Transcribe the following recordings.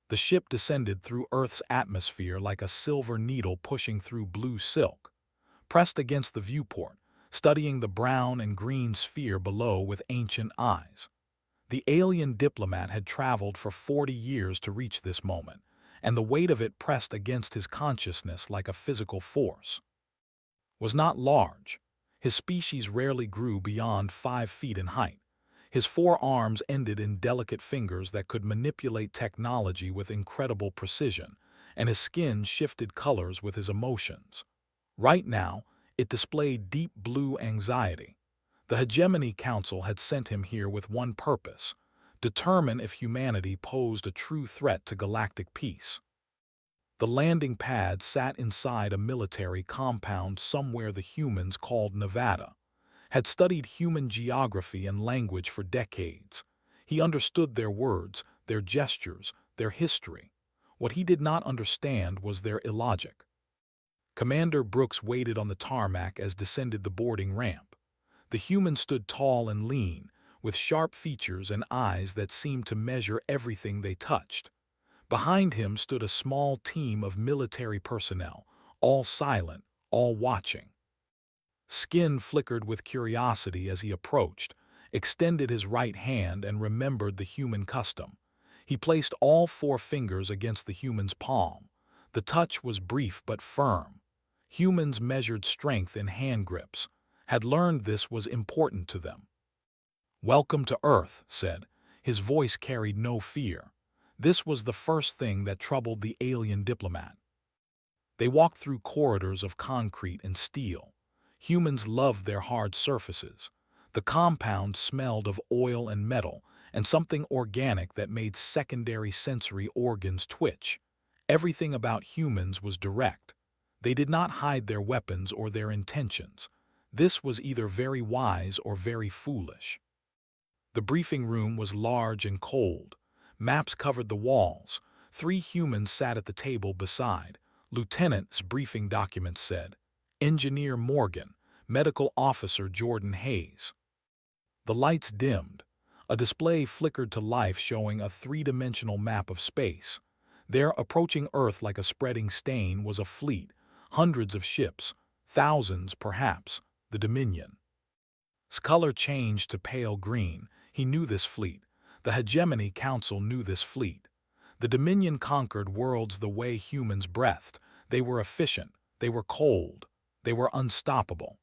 The ship descended through Earth's atmosphere like a silver needle pushing through blue silk, pressed against the viewport, studying the brown and green sphere below with ancient eyes. The alien diplomat had traveled for 40 years to reach this moment, and the weight of it pressed against his consciousness like a physical force. Was not large. His species rarely grew beyond 5 feet in height. His 4 arms ended in delicate fingers that could manipulate technology with incredible precision, and his skin shifted colors with his emotions. Right now, it displayed deep blue anxiety. The Hegemony Council had sent him here with one purpose: determine if humanity posed a true threat to galactic peace. The landing pad sat inside a military compound somewhere the humans called Nevada. Had studied human geography and language for decades. He understood their words, their gestures, their history. What he did not understand was their illogic. Commander Brooks waited on the tarmac as descended the boarding ramp. The human stood tall and lean, with sharp features and eyes that seemed to measure everything they touched. Behind him stood a small team of military personnel, all silent, all watching. Skin flickered with curiosity as he approached, extended his right hand and remembered the human custom. He placed all 4 fingers against the human's palm. The touch was brief but firm. Humans measured strength in hand grips, had learned this was important to them. "Welcome to Earth," said. His voice carried no fear. This was the first thing that troubled the alien diplomat. They walked through corridors of concrete and steel. Humans loved their hard surfaces. The compound smelled of oil and metal, and something organic that made secondary sensory organs twitch. Everything about humans was direct. They did not hide their weapons or their intentions. This was either very wise or very foolish. The briefing room was large and cold. Maps covered the walls. 3 humans sat at the table beside. Lieutenant's briefing document said, "Engineer Morgan, Medical Officer Jordan Hayes." The lights dimmed. A display flickered to life showing a 3-dimensional map of space. There, approaching Earth like a spreading stain, was a fleet, hundreds of ships, thousands perhaps, the Dominion. Its color changed to pale green. He knew this fleet. The Hegemony Council knew this fleet. The Dominion conquered worlds the way humans breathed. They were efficient. They were cold. They were unstoppable.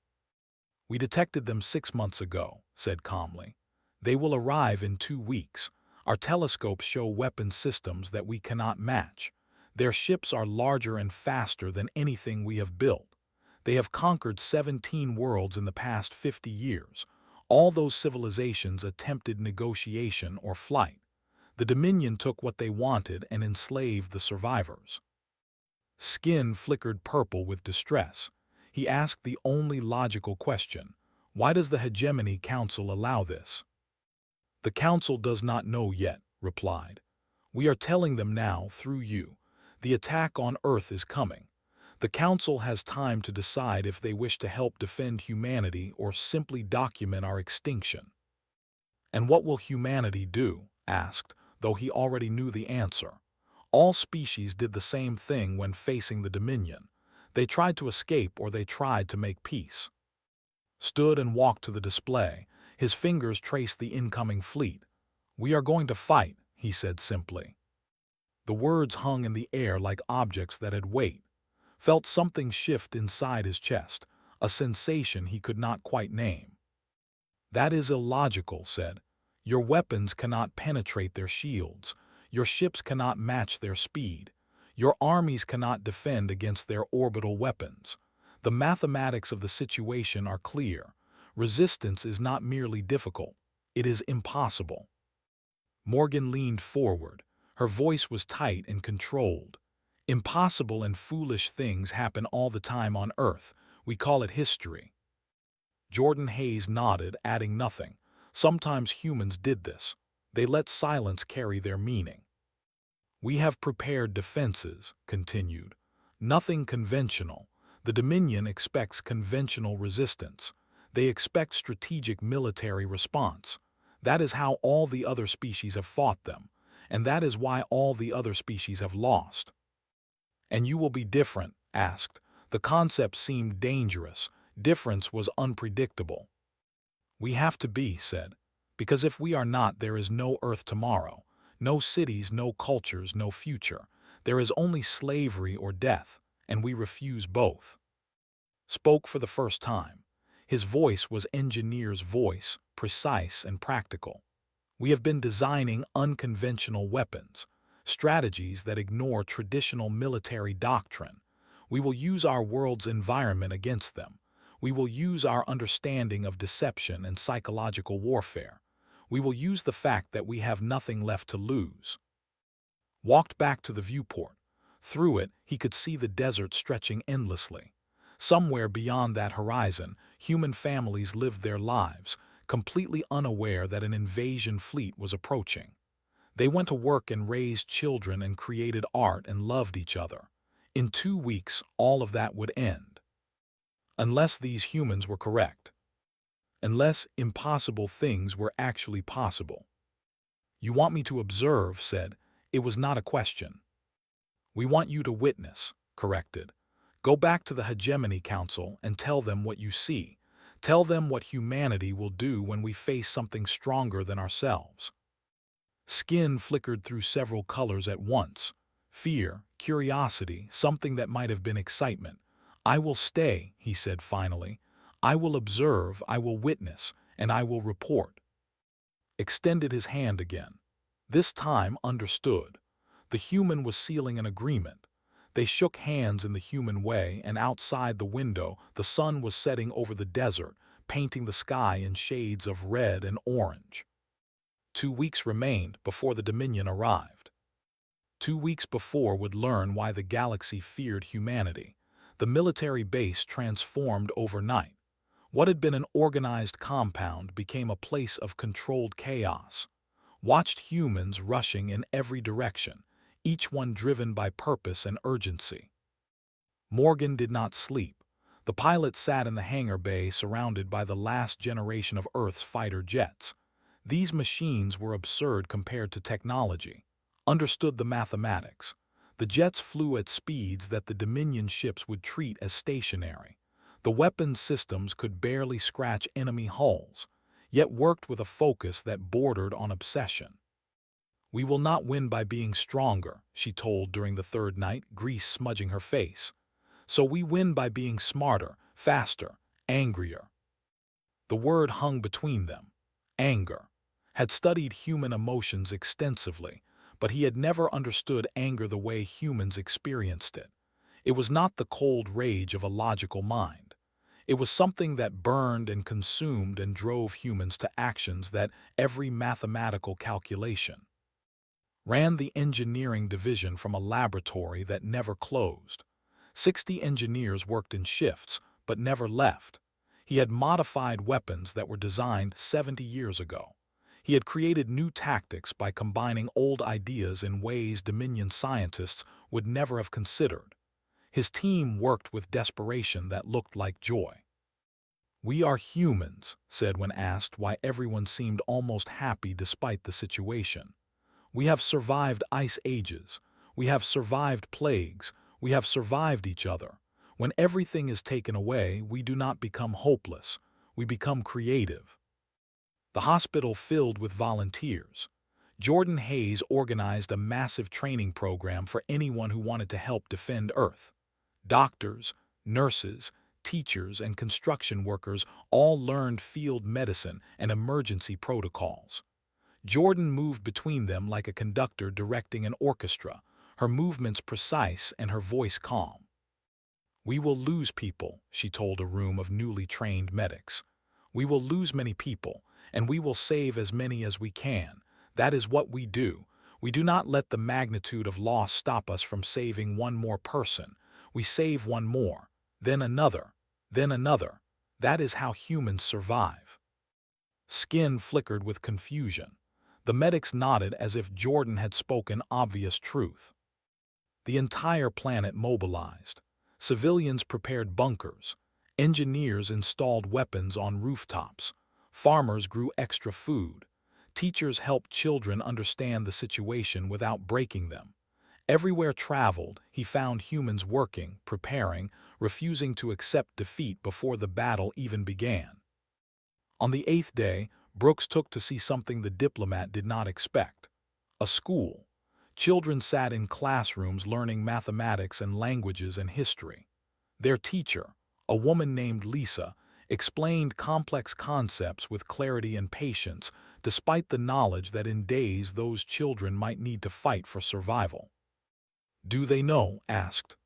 "We detected them 6 months ago," said calmly. "They will arrive in 2 weeks. Our telescopes show weapon systems that we cannot match. Their ships are larger and faster than anything we have built. They have conquered 17 worlds in the past 50 years. All those civilizations attempted negotiation or flight. The Dominion took what they wanted and enslaved the survivors." Skin flickered purple with distress. He asked the only logical question: why does the Hegemony Council allow this? "The Council does not know yet," replied. "We are telling them now through you. The attack on Earth is coming. The Council has time to decide if they wish to help defend humanity or simply document our extinction." "And what will humanity do?" asked, though he already knew the answer. All species did the same thing when facing the Dominion. They tried to escape or they tried to make peace. Stood and walked to the display. His fingers traced the incoming fleet. "We are going to fight," he said simply. The words hung in the air like objects that had weight. Felt something shift inside his chest, a sensation he could not quite name. "That is illogical," said. "Your weapons cannot penetrate their shields. Your ships cannot match their speed. Your armies cannot defend against their orbital weapons. The mathematics of the situation are clear. Resistance is not merely difficult, it is impossible." Morgan leaned forward. Her voice was tight and controlled. "Impossible and foolish things happen all the time on Earth. We call it history." Jordan Hayes nodded, adding nothing. Sometimes humans did this. They let silence carry their meaning. "We have prepared defenses," continued. "Nothing conventional. The Dominion expects conventional resistance. They expect strategic military response. That is how all the other species have fought them. and that is why all the other species have lost. And you will be different, asked. The concept seemed dangerous. Difference was unpredictable. We have to be, said, because if we are not, there is no Earth tomorrow, no cities, no cultures, no future. There is only slavery or death, and we refuse both. Spoke for the first time. His voice was engineer's voice, precise and practical. We have been designing unconventional weapons, strategies that ignore traditional military doctrine. We will use our world's environment against them. We will use our understanding of deception and psychological warfare. We will use the fact that we have nothing left to lose. Walked back to the viewport. Through it, he could see the desert stretching endlessly. Somewhere beyond that horizon, human families lived their lives, completely unaware that an invasion fleet was approaching. They went to work and raised children and created art and loved each other. In 2 weeks, all of that would end. Unless these humans were correct. Unless impossible things were actually possible. You want me to observe, said. It was not a question. We want you to witness, corrected. Go back to the Hegemony Council and tell them what you see. Tell them what humanity will do when we face something stronger than ourselves. Skin flickered through several colors at once. Fear, curiosity, something that might have been excitement. I will stay, he said finally. I will observe, I will witness, and I will report. Extended his hand again. This time understood. The human was sealing an agreement. They shook hands in the human way, and outside the window, the sun was setting over the desert, painting the sky in shades of red and orange. 2 weeks remained before the Dominion arrived. 2 weeks before would learn why the galaxy feared humanity. The military base transformed overnight. What had been an organized compound became a place of controlled chaos. Watched humans rushing in every direction, each one driven by purpose and urgency. Morgan did not sleep. The pilot sat in the hangar bay surrounded by the last generation of Earth's fighter jets. These machines were absurd compared to technology. Understood the mathematics. The jets flew at speeds that the Dominion ships would treat as stationary. The weapons systems could barely scratch enemy hulls, yet worked with a focus that bordered on obsession. We will not win by being stronger, she told during the third night, grease smudging her face. So we win by being smarter, faster, angrier. The word hung between them. Anger. Had studied human emotions extensively, but he had never understood anger the way humans experienced it. It was not the cold rage of a logical mind. It was something that burned and consumed and drove humans to actions that every mathematical calculation. Ran the engineering division from a laboratory that never closed. 60 engineers worked in shifts, but never left. He had modified weapons that were designed 70 years ago. He had created new tactics by combining old ideas in ways Dominion scientists would never have considered. His team worked with desperation that looked like joy. We are humans, said when asked why everyone seemed almost happy despite the situation. We have survived ice ages. We have survived plagues. We have survived each other. When everything is taken away, we do not become hopeless. We become creative. The hospital filled with volunteers. Jordan Hayes organized a massive training program for anyone who wanted to help defend Earth. Doctors, nurses, teachers, and construction workers all learned field medicine and emergency protocols. Jordan moved between them like a conductor directing an orchestra, her movements precise and her voice calm. We will lose people, she told a room of newly trained medics. We will lose many people, and we will save as many as we can. That is what we do. We do not let the magnitude of loss stop us from saving one more person. We save one more, then another, then another. That is how humans survive. Skin flickered with confusion. The medics nodded as if Jordan had spoken obvious truth. The entire planet mobilized. Civilians prepared bunkers. Engineers installed weapons on rooftops. Farmers grew extra food. Teachers helped children understand the situation without breaking them. Everywhere traveled, he found humans working, preparing, refusing to accept defeat before the battle even began. On the 8th day, Brooks took to see something the diplomat did not expect. A school. Children sat in classrooms learning mathematics and languages and history. Their teacher, a woman named Lisa, explained complex concepts with clarity and patience, despite the knowledge that in days those children might need to fight for survival. "Do they know?" asked.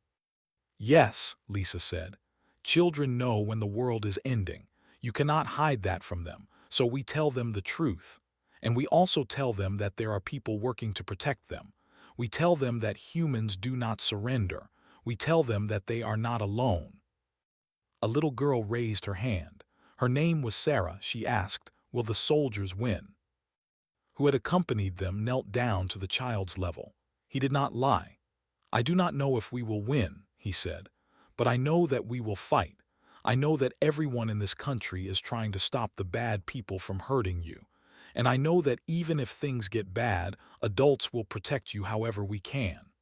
"Yes," Lisa said. "Children know when the world is ending. You cannot hide that from them, so we tell them the truth. And we also tell them that there are people working to protect them. We tell them that humans do not surrender. We tell them that they are not alone." A little girl raised her hand. Her name was Sarah. She asked, "Will the soldiers win?" Who had accompanied them knelt down to the child's level. He did not lie. "I do not know if we will win," he said, "but I know that we will fight. I know that everyone in this country is trying to stop the bad people from hurting you. And I know that even if things get bad, adults will protect you however we can."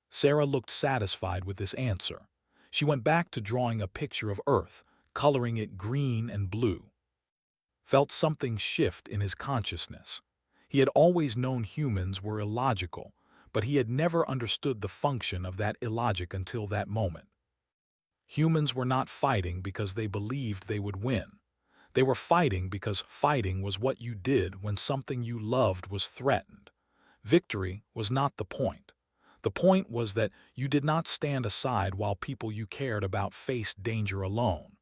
Sarah looked satisfied with this answer. She went back to drawing a picture of Earth, coloring it green and blue. Felt something shift in his consciousness. He had always known humans were illogical, but he had never understood the function of that illogic until that moment. Humans were not fighting because they believed they would win. They were fighting because fighting was what you did when something you loved was threatened. Victory was not the point. The point was that you did not stand aside while people you cared about faced danger alone.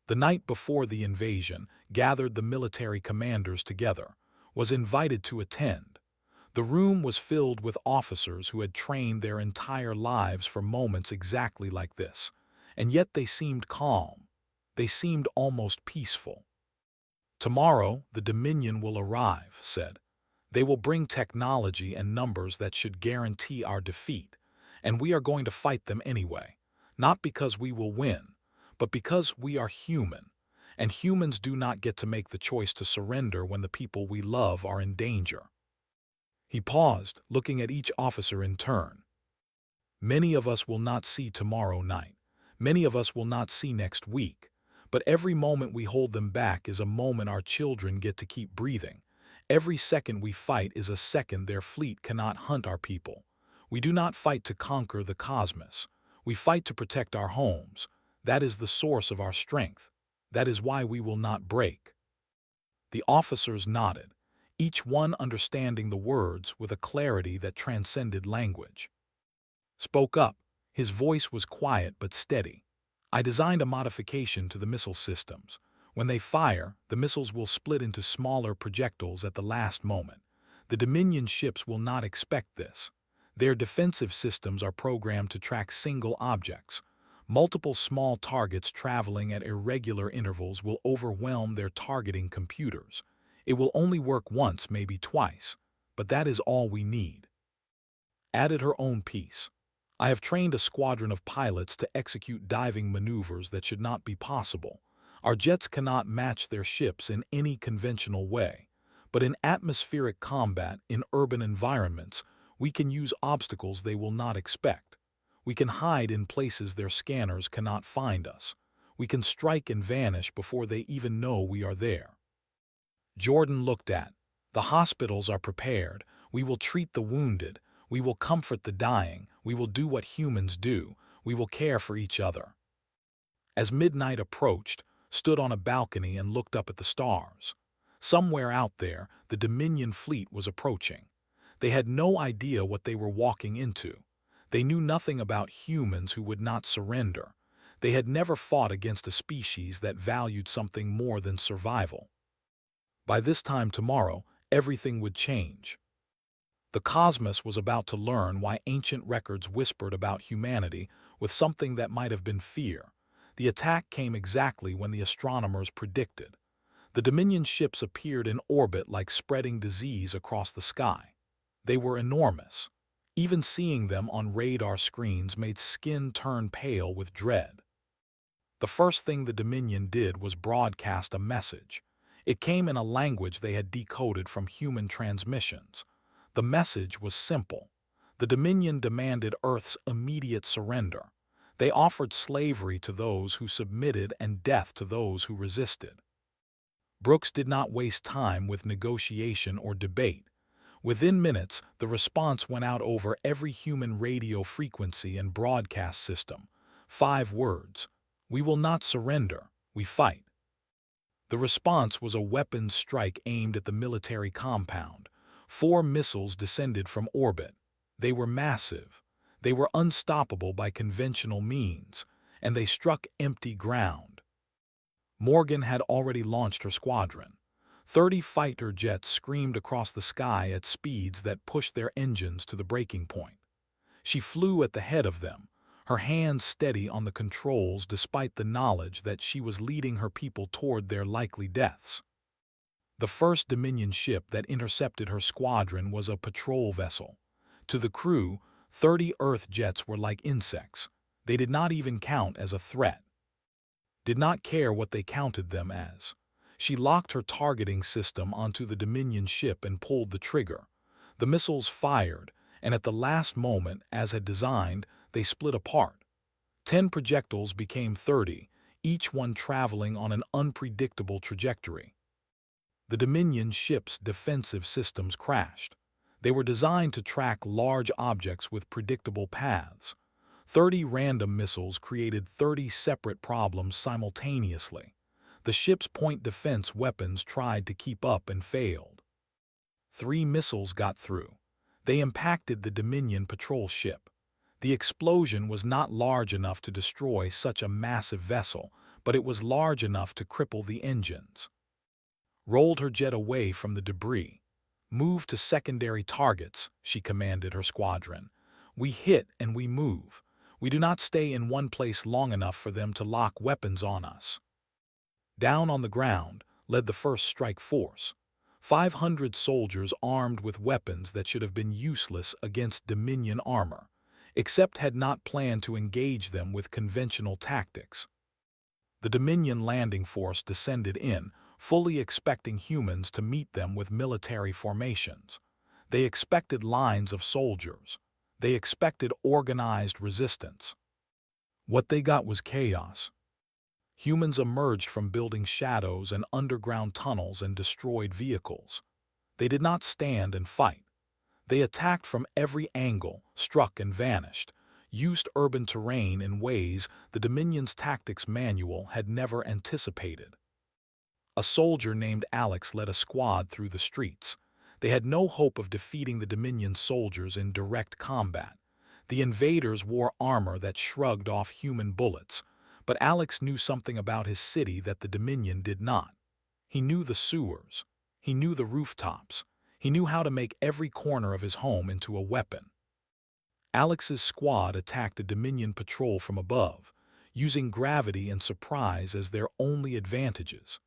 The night before the invasion gathered the military commanders together, was invited to attend. The room was filled with officers who had trained their entire lives for moments exactly like this, and yet they seemed calm. They seemed almost peaceful. "Tomorrow, the Dominion will arrive," said. "They will bring technology and numbers that should guarantee our defeat, and we are going to fight them anyway, not because we will win, but because we are human, and humans do not get to make the choice to surrender when the people we love are in danger." He paused, looking at each officer in turn. "Many of us will not see tomorrow night. Many of us will not see next week. But every moment we hold them back is a moment our children get to keep breathing. Every second we fight is a second their fleet cannot hunt our people. We do not fight to conquer the cosmos. We fight to protect our homes. That is the source of our strength. That is why we will not break." The officers nodded, each one understanding the words with a clarity that transcended language. Spoke up. His voice was quiet but steady. "I designed a modification to the missile systems. When they fire, the missiles will split into smaller projectiles at the last moment. The Dominion ships will not expect this. Their defensive systems are programmed to track single objects. Multiple small targets traveling at irregular intervals will overwhelm their targeting computers. It will only work once, maybe twice, but that is all we need." Added her own piece. "I have trained a squadron of pilots to execute diving maneuvers that should not be possible. Our jets cannot match their ships in any conventional way. But in atmospheric combat, in urban environments, we can use obstacles they will not expect. We can hide in places their scanners cannot find us. We can strike and vanish before they even know we are there." Jordan looked at. "The hospitals are prepared. We will treat the wounded. We will comfort the dying. We will do what humans do. We will care for each other." As midnight approached, stood on a balcony and looked up at the stars. Somewhere out there, the Dominion fleet was approaching. They had no idea what they were walking into. They knew nothing about humans who would not surrender. They had never fought against a species that valued something more than survival. By this time tomorrow, everything would change. The cosmos was about to learn why ancient records whispered about humanity with something that might have been fear. The attack came exactly when the astronomers predicted. The Dominion ships appeared in orbit like spreading disease across the sky. They were enormous. Even seeing them on radar screens made skin turn pale with dread. The first thing the Dominion did was broadcast a message. It came in a language they had decoded from human transmissions. The message was simple. The Dominion demanded Earth's immediate surrender. They offered slavery to those who submitted and death to those who resisted. Brooks did not waste time with negotiation or debate. Within minutes, the response went out over every human radio frequency and broadcast system. 5 words: "We will not surrender, we fight." The response was a weapons strike aimed at the military compound. 4 missiles descended from orbit. They were massive. They were unstoppable by conventional means, and they struck empty ground. Morgan had already launched her squadron. 30 fighter jets screamed across the sky at speeds that pushed their engines to the breaking point. She flew at the head of them, her hands steady on the controls despite the knowledge that she was leading her people toward their likely deaths. The first Dominion ship that intercepted her squadron was a patrol vessel. To the crew, 30 Earth jets were like insects. They did not even count as a threat. Did not care what they counted them as. She locked her targeting system onto the Dominion ship and pulled the trigger. The missiles fired, and at the last moment, as had designed, they split apart. 10 projectiles became 30, each one traveling on an unpredictable trajectory. The Dominion ship's defensive systems crashed. They were designed to track large objects with predictable paths. 30 random missiles created 30 separate problems simultaneously. The ship's point defense weapons tried to keep up and failed. 3 missiles got through. They impacted the Dominion patrol ship. The explosion was not large enough to destroy such a massive vessel, but it was large enough to cripple the engines. Rolled her jet away from the debris. "Move to secondary targets," she commanded her squadron. "We hit and we move. We do not stay in one place long enough for them to lock weapons on us." Down on the ground led the first strike force. 500 soldiers armed with weapons that should have been useless against Dominion armor, except had not planned to engage them with conventional tactics. The Dominion landing force descended in, fully expecting humans to meet them with military formations. They expected lines of soldiers. They expected organized resistance. What they got was chaos. Humans emerged from building shadows and underground tunnels and destroyed vehicles. They did not stand and fight. They attacked from every angle, struck and vanished, used urban terrain in ways the Dominion's tactics manual had never anticipated. A soldier named Alex led a squad through the streets. They had no hope of defeating the Dominion soldiers in direct combat. The invaders wore armor that shrugged off human bullets, but Alex knew something about his city that the Dominion did not. He knew the sewers. He knew the rooftops. He knew how to make every corner of his home into a weapon. Alex's squad attacked a Dominion patrol from above, using gravity and surprise as their only advantages.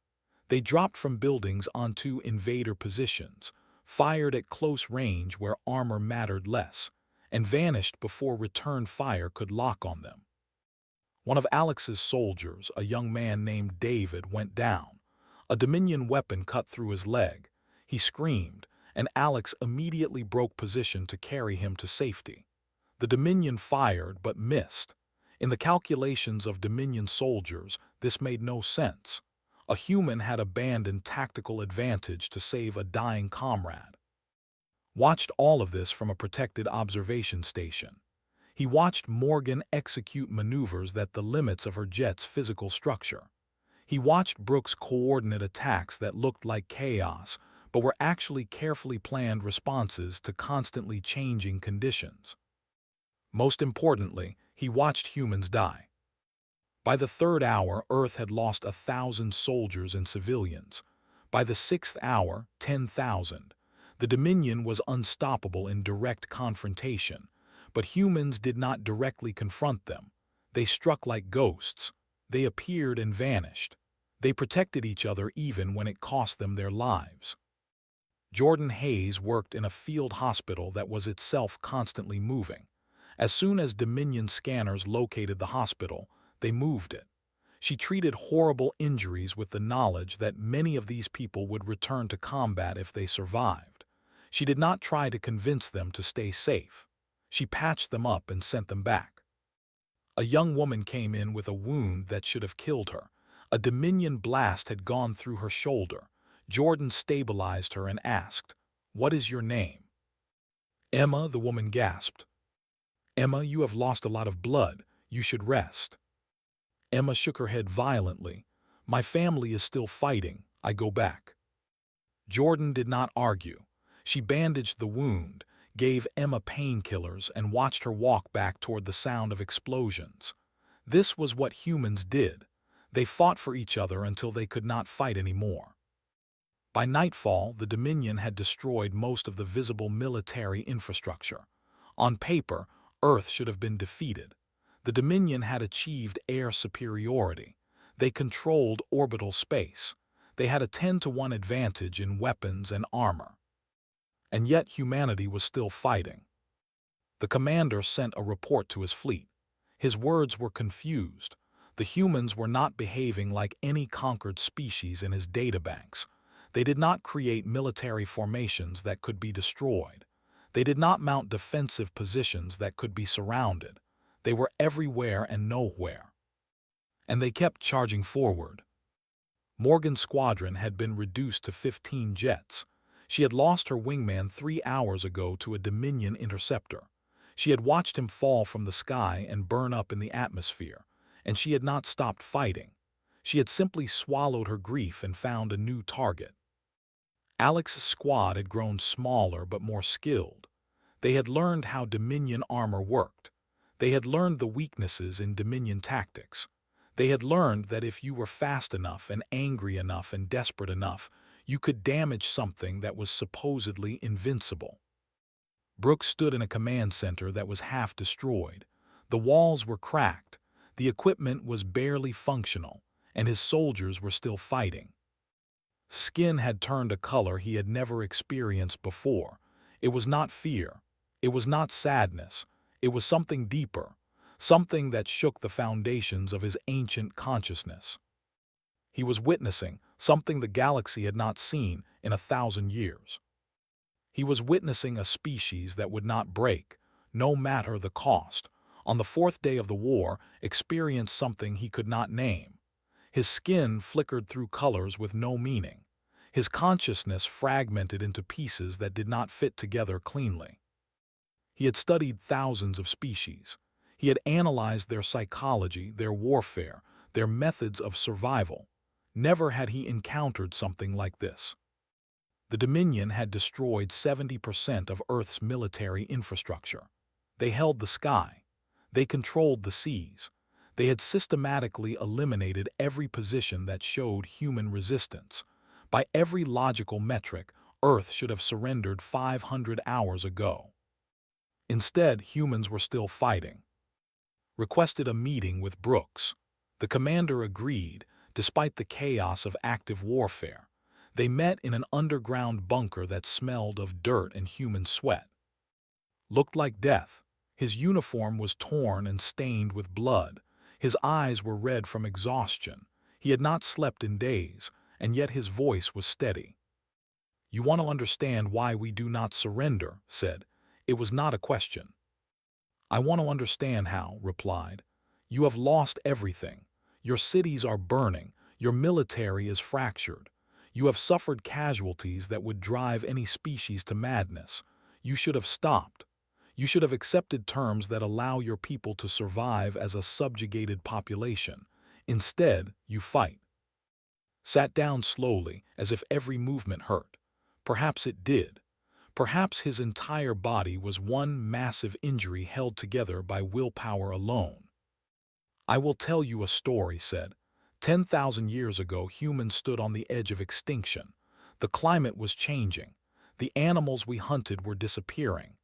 They dropped from buildings onto invader positions, fired at close range where armor mattered less, and vanished before return fire could lock on them. One of Alex's soldiers, a young man named David, went down. A Dominion weapon cut through his leg. He screamed, and Alex immediately broke position to carry him to safety. The Dominion fired but missed. In the calculations of Dominion soldiers, this made no sense. A human had abandoned tactical advantage to save a dying comrade. Watched all of this from a protected observation station. He watched Morgan execute maneuvers that the limits of her jet's physical structure. He watched Brooks' coordinate attacks that looked like chaos, but were actually carefully planned responses to constantly changing conditions. Most importantly, he watched humans die. By the 3rd hour, Earth had lost 1,000 soldiers and civilians. By the 6th hour, 10,000. The Dominion was unstoppable in direct confrontation, but humans did not directly confront them. They struck like ghosts. They appeared and vanished. They protected each other even when it cost them their lives. Jordan Hayes worked in a field hospital that was itself constantly moving. As soon as Dominion scanners located the hospital, they moved it. She treated horrible injuries with the knowledge that many of these people would return to combat if they survived. She did not try to convince them to stay safe. She patched them up and sent them back. A young woman came in with a wound that should have killed her. A Dominion blast had gone through her shoulder. Jordan stabilized her and asked, "What is your name?" "Emma," the woman gasped. "Emma, you have lost a lot of blood. You should rest." Emma shook her head violently. "My family is still fighting. I go back." Jordan did not argue. She bandaged the wound, gave Emma painkillers, and watched her walk back toward the sound of explosions. This was what humans did. They fought for each other until they could not fight anymore. By nightfall, the Dominion had destroyed most of the visible military infrastructure. On paper, Earth should have been defeated. The Dominion had achieved air superiority. They controlled orbital space. They had a 10-to-1 advantage in weapons and armor. And yet humanity was still fighting. The commander sent a report to his fleet. His words were confused. The humans were not behaving like any conquered species in his databanks. They did not create military formations that could be destroyed. They did not mount defensive positions that could be surrounded. They were everywhere and nowhere. And they kept charging forward. Morgan's squadron had been reduced to 15 jets. She had lost her wingman 3 hours ago to a Dominion interceptor. She had watched him fall from the sky and burn up in the atmosphere, and she had not stopped fighting. She had simply swallowed her grief and found a new target. Alex's squad had grown smaller but more skilled. They had learned how Dominion armor worked. They had learned the weaknesses in Dominion tactics. They had learned that if you were fast enough and angry enough and desperate enough, you could damage something that was supposedly invincible. Brooks stood in a command center that was half destroyed. The walls were cracked, the equipment was barely functional, and his soldiers were still fighting. Skin had turned a color he had never experienced before. It was not fear. It was not sadness. It was something deeper, something that shook the foundations of his ancient consciousness. He was witnessing something the galaxy had not seen in 1,000 years. He was witnessing a species that would not break, no matter the cost. On the 4th day of the war, experienced something he could not name. His skin flickered through colors with no meaning. His consciousness fragmented into pieces that did not fit together cleanly. He had studied thousands of species. He had analyzed their psychology, their warfare, their methods of survival. Never had he encountered something like this. The Dominion had destroyed 70% of Earth's military infrastructure. They held the sky. They controlled the seas. They had systematically eliminated every position that showed human resistance. By every logical metric, Earth should have surrendered 500 hours ago. Instead, humans were still fighting. Requested a meeting with Brooks. The commander agreed, despite the chaos of active warfare. They met in an underground bunker that smelled of dirt and human sweat. Looked like death. His uniform was torn and stained with blood. His eyes were red from exhaustion. He had not slept in days, and yet his voice was steady. "You want to understand why we do not surrender," said. It was not a question. "I want to understand how," replied. "You have lost everything. Your cities are burning. Your military is fractured. You have suffered casualties that would drive any species to madness. You should have stopped. You should have accepted terms that allow your people to survive as a subjugated population. Instead, you fight." Sat down slowly, as if every movement hurt. Perhaps it did. Perhaps his entire body was one massive injury held together by willpower alone. "I will tell you a story," said. 10,000 years ago, humans stood on the edge of extinction. The climate was changing. The animals we hunted were disappearing.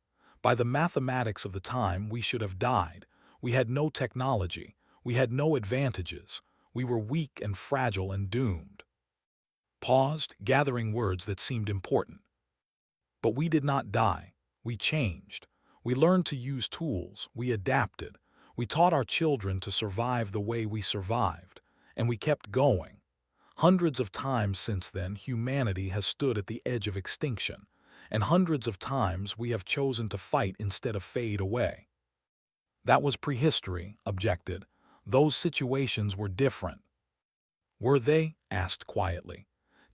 By the mathematics of the time, we should have died. We had no technology. We had no advantages. We were weak and fragile and doomed. Paused, gathering words that seemed important. But we did not die. We changed. We learned to use tools. We adapted. We taught our children to survive the way we survived. And we kept going. Hundreds of times since then, humanity has stood at the edge of extinction, and hundreds of times we have chosen to fight instead of fade away. That was prehistory, objected. Those situations were different. Were they? Asked quietly.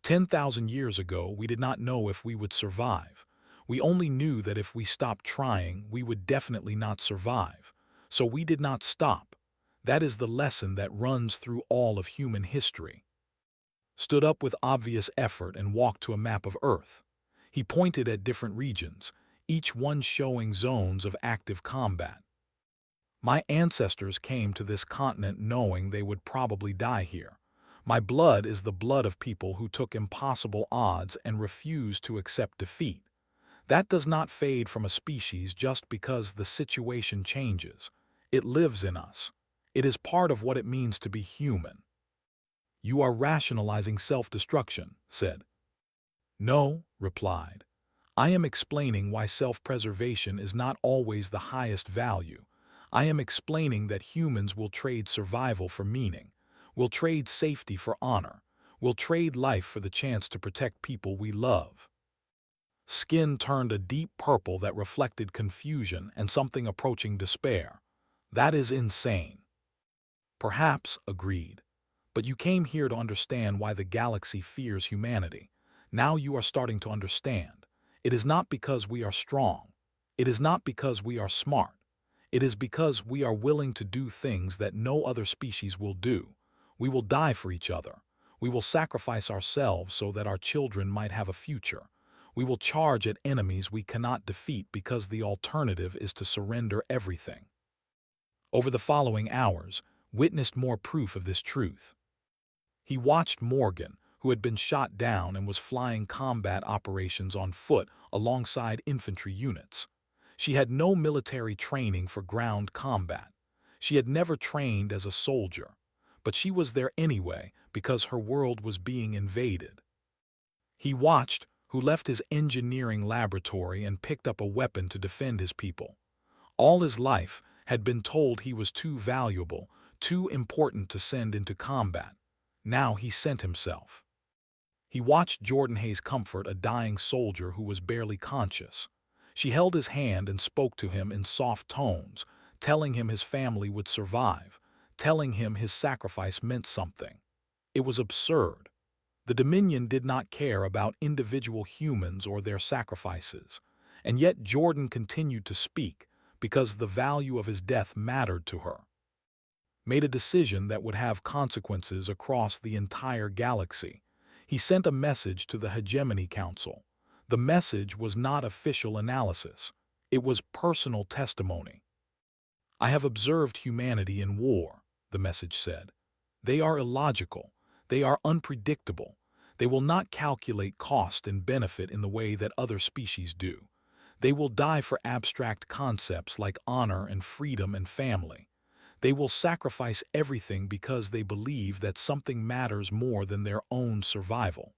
10,000 years ago, we did not know if we would survive. We only knew that if we stopped trying, we would definitely not survive. So we did not stop. That is the lesson that runs through all of human history. Stood up with obvious effort and walked to a map of Earth. He pointed at different regions, each one showing zones of active combat. My ancestors came to this continent knowing they would probably die here. My blood is the blood of people who took impossible odds and refused to accept defeat. That does not fade from a species just because the situation changes. It lives in us. It is part of what it means to be human. You are rationalizing self-destruction, said. No, replied. I am explaining why self-preservation is not always the highest value. I am explaining that humans will trade survival for meaning, will trade safety for honor, will trade life for the chance to protect people we love. Skin turned a deep purple that reflected confusion and something approaching despair. That is insane. Perhaps, agreed. But you came here to understand why the galaxy fears humanity. Now you are starting to understand. It is not because we are strong. It is not because we are smart. It is because we are willing to do things that no other species will do. We will die for each other. We will sacrifice ourselves so that our children might have a future. We will charge at enemies we cannot defeat because the alternative is to surrender everything. Over the following hours, witnessed more proof of this truth. He watched Morgan, who had been shot down and was flying combat operations on foot alongside infantry units. She had no military training for ground combat. She had never trained as a soldier, but she was there anyway because her world was being invaded. He watched, who left his engineering laboratory and picked up a weapon to defend his people. All his life had been told he was too valuable, too important to send into combat. Now he sent himself. He watched Jordan Hayes comfort a dying soldier who was barely conscious. She held his hand and spoke to him in soft tones, telling him his family would survive, telling him his sacrifice meant something. It was absurd. The Dominion did not care about individual humans or their sacrifices, and yet Jordan continued to speak because the value of his death mattered to her. Made a decision that would have consequences across the entire galaxy. He sent a message to the Hegemony Council. The message was not official analysis. It was personal testimony. I have observed humanity in war, the message said. They are illogical. They are unpredictable. They will not calculate cost and benefit in the way that other species do. They will die for abstract concepts like honor and freedom and family. They will sacrifice everything because they believe that something matters more than their own survival.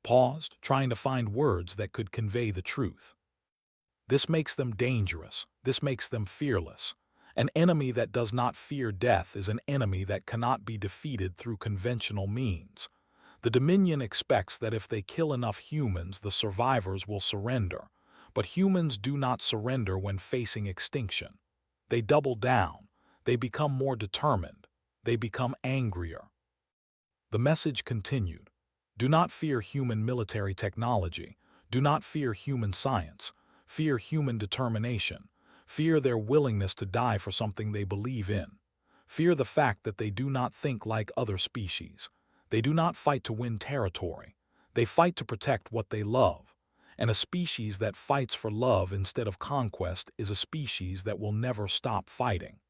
Paused, trying to find words that could convey the truth. This makes them dangerous. This makes them fearless. An enemy that does not fear death is an enemy that cannot be defeated through conventional means. The Dominion expects that if they kill enough humans, the survivors will surrender. But humans do not surrender when facing extinction. They double down. They become more determined. They become angrier. The message continued. Do not fear human military technology. Do not fear human science. Fear human determination. Fear their willingness to die for something they believe in. Fear the fact that they do not think like other species. They do not fight to win territory. They fight to protect what they love. And a species that fights for love instead of conquest is a species that will never stop fighting.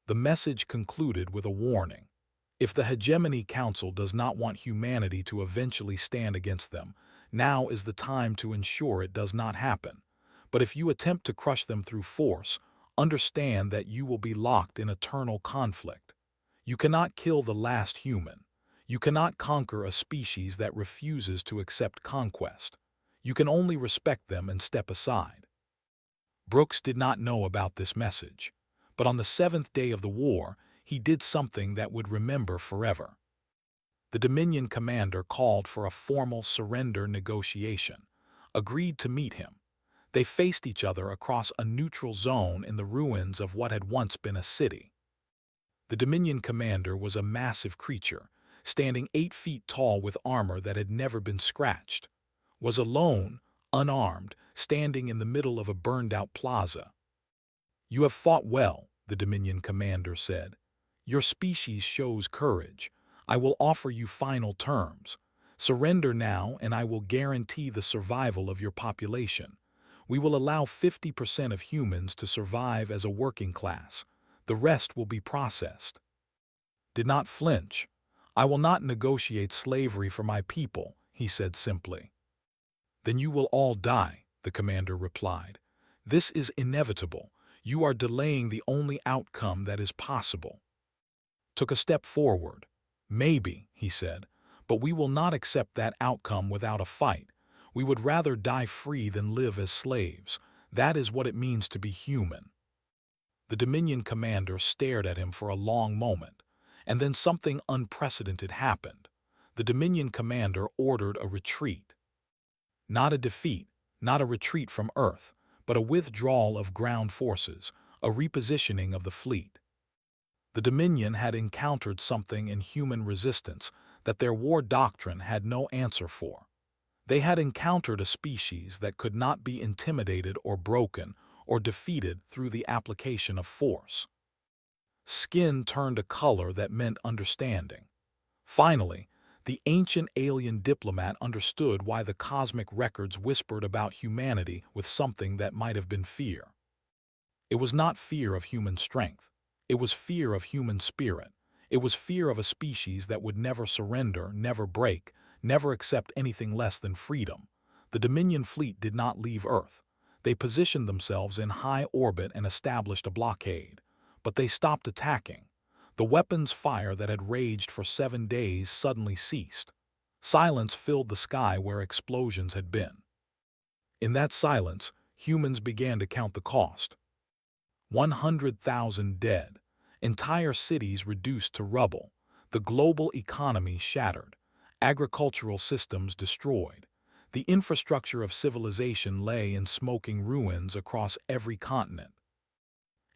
The message concluded with a warning. If the Hegemony Council does not want humanity to eventually stand against them, now is the time to ensure it does not happen. But if you attempt to crush them through force, understand that you will be locked in eternal conflict. You cannot kill the last human. You cannot conquer a species that refuses to accept conquest. You can only respect them and step aside. Brooks did not know about this message, but on the 7th day of the war, he did something that would remember forever. The Dominion commander called for a formal surrender negotiation, agreed to meet him. They faced each other across a neutral zone in the ruins of what had once been a city. The Dominion commander was a massive creature, standing 8 feet tall with armor that had never been scratched, was alone, unarmed, standing in the middle of a burned-out plaza. "You have fought well," the Dominion commander said. "Your species shows courage. I will offer you final terms. Surrender now and I will guarantee the survival of your population. We will allow 50% of humans to survive as a working class. The rest will be processed." Did not flinch. "I will not negotiate slavery for my people," he said simply. "Then you will all die," the commander replied. "This is inevitable. You are delaying the only outcome that is possible." Took a step forward. "Maybe," he said, "but we will not accept that outcome without a fight. We would rather die free than live as slaves. That is what it means to be human." The Dominion commander stared at him for a long moment, and then something unprecedented happened. The Dominion commander ordered a retreat. Not a defeat, not a retreat from Earth, but a withdrawal of ground forces, a repositioning of the fleet. The Dominion had encountered something in human resistance that their war doctrine had no answer for. They had encountered a species that could not be intimidated or broken or defeated through the application of force. Skin turned a color that meant understanding. Finally, the ancient alien diplomat understood why the cosmic records whispered about humanity with something that might have been fear. It was not fear of human strength. It was fear of human spirit. It was fear of a species that would never surrender, never break, never accept anything less than freedom. The Dominion fleet did not leave Earth. They positioned themselves in high orbit and established a blockade. But they stopped attacking. The weapons fire that had raged for 7 days suddenly ceased. Silence filled the sky where explosions had been. In that silence, humans began to count the cost. 100,000 dead, entire cities reduced to rubble, the global economy shattered, agricultural systems destroyed. The infrastructure of civilization lay in smoking ruins across every continent.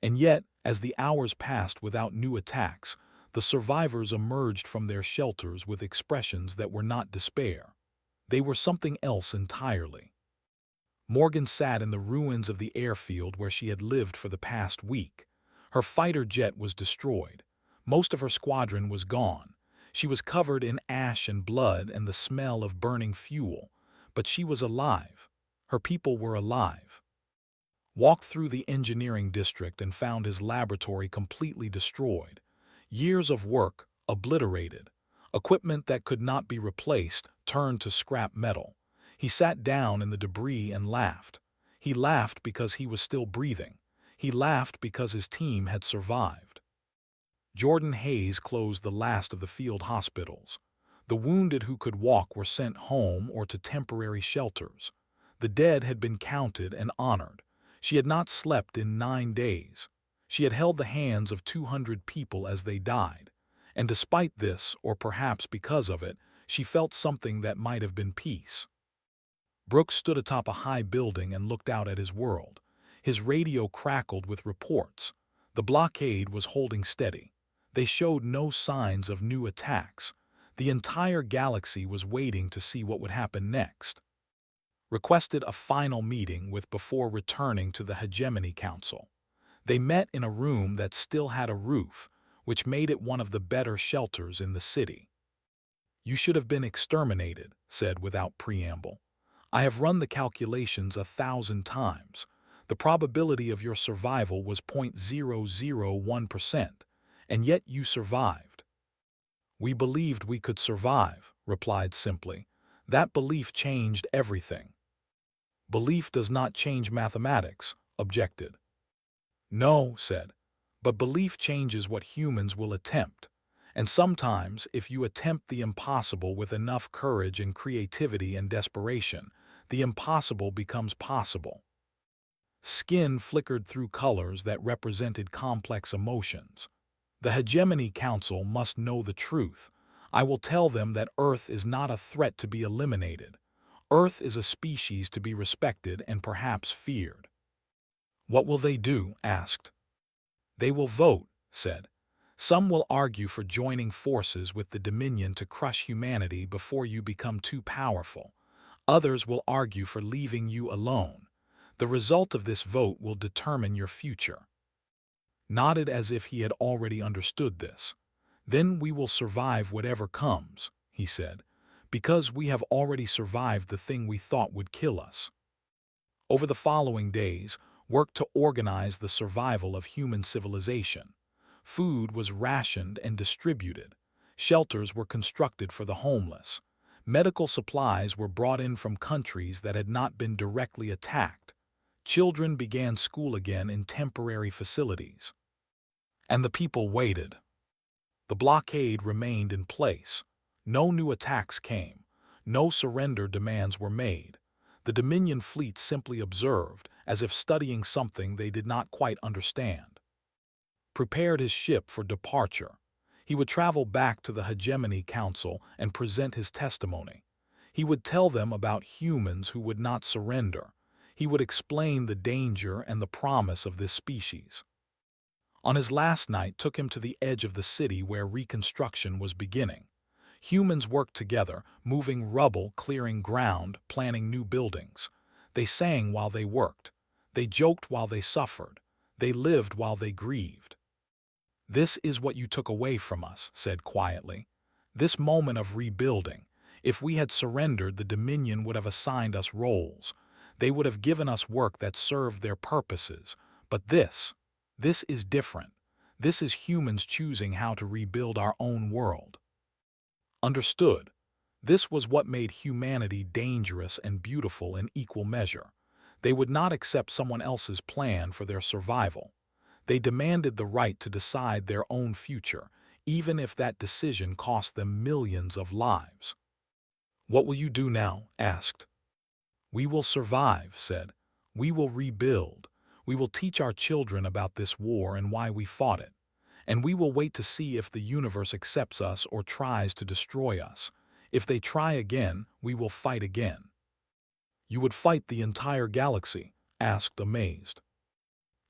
And yet, as the hours passed without new attacks, the survivors emerged from their shelters with expressions that were not despair. They were something else entirely. Morgan sat in the ruins of the airfield where she had lived for the past week. Her fighter jet was destroyed. Most of her squadron was gone. She was covered in ash and blood and the smell of burning fuel. But she was alive. Her people were alive. Walked through the engineering district and found his laboratory completely destroyed. Years of work obliterated. Equipment that could not be replaced turned to scrap metal. He sat down in the debris and laughed. He laughed because he was still breathing. He laughed because his team had survived. Jordan Hayes closed the last of the field hospitals. The wounded who could walk were sent home or to temporary shelters. The dead had been counted and honored. She had not slept in 9 days. She had held the hands of 200 people as they died. And despite this, or perhaps because of it, she felt something that might have been peace. Brooks stood atop a high building and looked out at his world. His radio crackled with reports. The blockade was holding steady. They showed no signs of new attacks. The entire galaxy was waiting to see what would happen next. Requested a final meeting with before returning to the Hegemony Council. They met in a room that still had a roof, which made it one of the better shelters in the city. "You should have been exterminated," said without preamble. "I have run the calculations 1,000 times. The probability of your survival was 0.001%, and yet you survived." "We believed we could survive," replied simply. "That belief changed everything." "Belief does not change mathematics," objected. "No," said, "but belief changes what humans will attempt. And sometimes, if you attempt the impossible with enough courage and creativity and desperation, the impossible becomes possible." Skin flickered through colors that represented complex emotions. The Hegemony Council must know the truth. I will tell them that Earth is not a threat to be eliminated. Earth is a species to be respected and perhaps feared. What will they do? Asked. They will vote, said. Some will argue for joining forces with the Dominion to crush humanity before you become too powerful. Others will argue for leaving you alone. The result of this vote will determine your future. Nodded as if he had already understood this. Then we will survive whatever comes, he said, because we have already survived the thing we thought would kill us. Over the following days, work to organize the survival of human civilization. Food was rationed and distributed. Shelters were constructed for the homeless. Medical supplies were brought in from countries that had not been directly attacked. Children began school again in temporary facilities. And the people waited. The blockade remained in place. No new attacks came. No surrender demands were made. The Dominion fleet simply observed, as if studying something they did not quite understand. Prepared his ship for departure. He would travel back to the Hegemony Council and present his testimony. He would tell them about humans who would not surrender. He would explain the danger and the promise of this species. On his last night took him to the edge of the city where reconstruction was beginning. Humans worked together, moving rubble, clearing ground, planning new buildings. They sang while they worked. They joked while they suffered. They lived while they grieved. This is what you took away from us, said quietly. This moment of rebuilding. If we had surrendered, the Dominion would have assigned us roles. They would have given us work that served their purposes. But this is different. This is humans choosing how to rebuild our own world. Understood. This was what made humanity dangerous and beautiful in equal measure. They would not accept someone else's plan for their survival. They demanded the right to decide their own future, even if that decision cost them millions of lives. What will you do now? Asked. We will survive, said. We will rebuild. We will teach our children about this war and why we fought it. And we will wait to see if the universe accepts us or tries to destroy us. If they try again, we will fight again. You would fight the entire galaxy? Asked, amazed.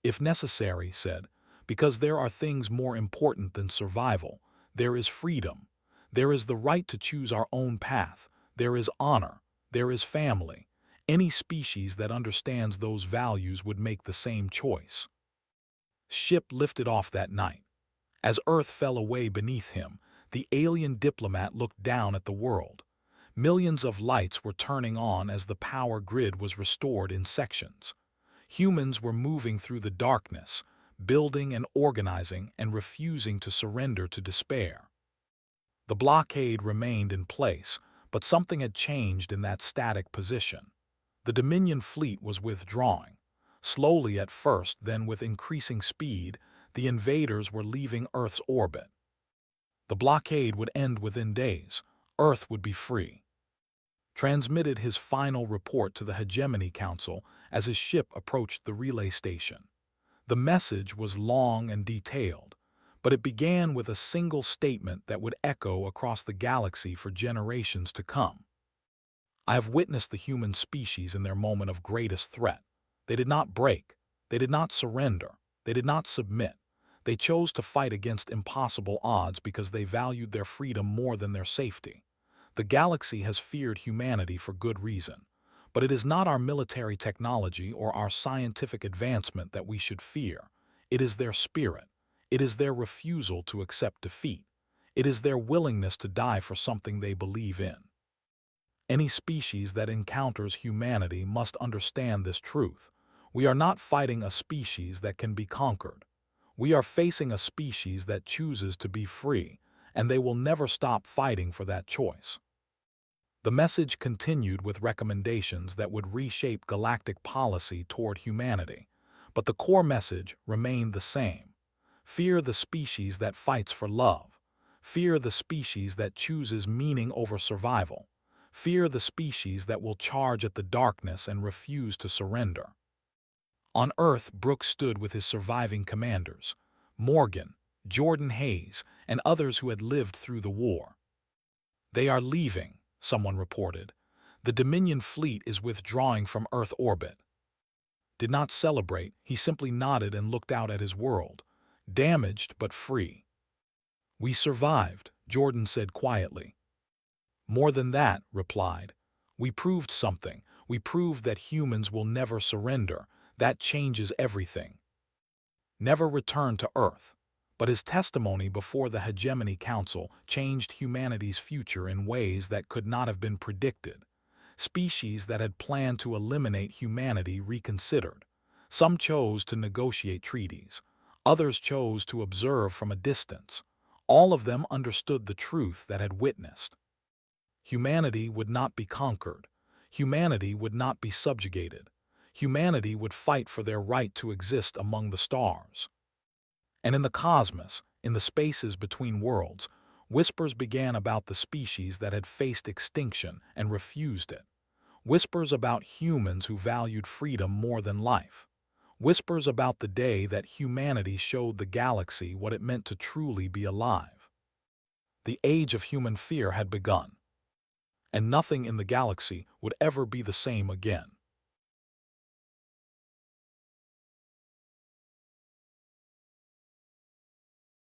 If necessary, said, because there are things more important than survival. There is freedom. There is the right to choose our own path. There is honor. There is family. Any species that understands those values would make the same choice. Ship lifted off that night. As Earth fell away beneath him, the alien diplomat looked down at the world. Millions of lights were turning on as the power grid was restored in sections. Humans were moving through the darkness, building and organizing and refusing to surrender to despair. The blockade remained in place, but something had changed in that static position. The Dominion fleet was withdrawing. Slowly at first, then with increasing speed, the invaders were leaving Earth's orbit. The blockade would end within days. Earth would be free. Transmitted his final report to the Hegemony Council as his ship approached the relay station. The message was long and detailed, but it began with a single statement that would echo across the galaxy for generations to come. I have witnessed the human species in their moment of greatest threat. They did not break. They did not surrender. They did not submit. They chose to fight against impossible odds because they valued their freedom more than their safety. The galaxy has feared humanity for good reason, but it is not our military technology or our scientific advancement that we should fear. It is their spirit. It is their refusal to accept defeat. It is their willingness to die for something they believe in. Any species that encounters humanity must understand this truth. We are not fighting a species that can be conquered. We are facing a species that chooses to be free, and they will never stop fighting for that choice. The message continued with recommendations that would reshape galactic policy toward humanity, but the core message remained the same. Fear the species that fights for love. Fear the species that chooses meaning over survival. Fear the species that will charge at the darkness and refuse to surrender. On Earth, Brooks stood with his surviving commanders, Morgan, Jordan Hayes, and others who had lived through the war. "They are leaving," someone reported. "The Dominion fleet is withdrawing from Earth orbit." Did not celebrate, he simply nodded and looked out at his world, damaged but free. "We survived," Jordan said quietly. "More than that," replied. "We proved something. We proved that humans will never surrender. That changes everything." Never returned to Earth, but his testimony before the Hegemony Council changed humanity's future in ways that could not have been predicted. Species that had planned to eliminate humanity reconsidered. Some chose to negotiate treaties. Others chose to observe from a distance. All of them understood the truth that had witnessed. Humanity would not be conquered. Humanity would not be subjugated. Humanity would fight for their right to exist among the stars. And in the cosmos, in the spaces between worlds, whispers began about the species that had faced extinction and refused it. Whispers about humans who valued freedom more than life. Whispers about the day that humanity showed the galaxy what it meant to truly be alive. The age of human fear had begun, and nothing in the galaxy would ever be the same again.